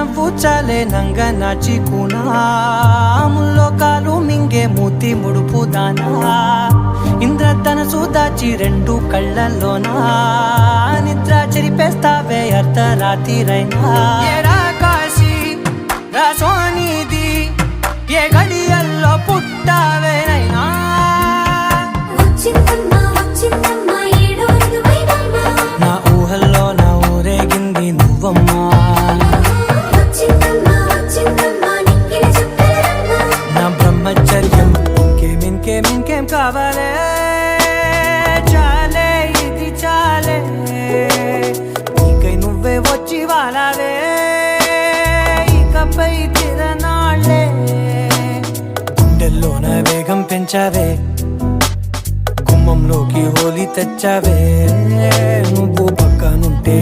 నవ్వు చాలే నంగ నాచికునాముల్లో కాలు మింగే మూతి ముడుపు దానా ఇంద్రధనసు దాచి రెండు కళ్ళల్లోనా నిద్ర చెరిపేస్తావే అర్ధరాత్రిరైనా ఏరా కాశీ రా సోనిది ఏ గడియల్లో పుట్టావేనైనా నా ఊహల్లో నా ఊరేగింది నువ్వమ్మా నా బ్రహ్మచర్యం ఇంకేం కావాలే చాలే ఇది చాలే నీకై నువ్వే వచ్చి వాలావే ఇకపై తిరనాళ్ళే గుండెల్లోన వేగం పెంచావే గుమ్మంలోకి హోలీ తెచ్చావే నువ్వు పక్కనుంటే